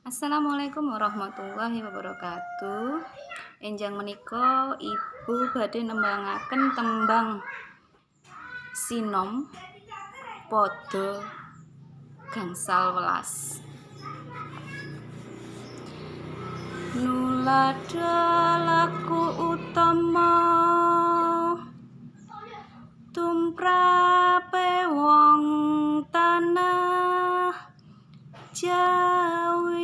Assalamualaikum warahmatullahi wabarakatuh. Enjang menika ibu badhe nembangaken tembang sinom padha gangsal welas. Nulada laku utama tumrape wong tanah Jawi,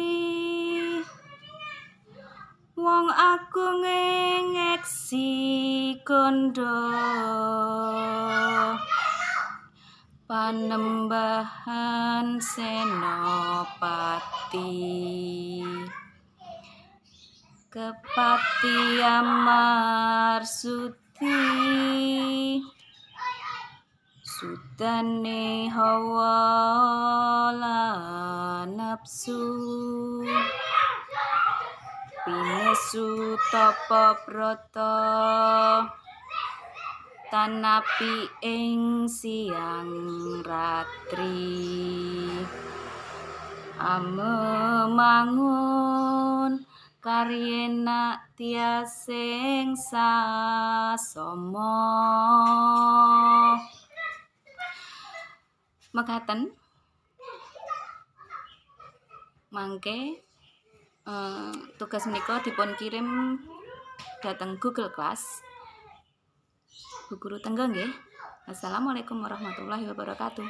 wong agung ngeksi kondo panembahan senopati Kepati Amarsudi Sudane hawa lan nafsu pinesu tapa brata tanapi ing siang ratri amemangun karyena tiasing sasama mekaten mangke tugas menika dipun kirim dhateng Google Class. Bu Guru Tenggang nggih. Assalamualaikum warahmatullahi wabarakatuh.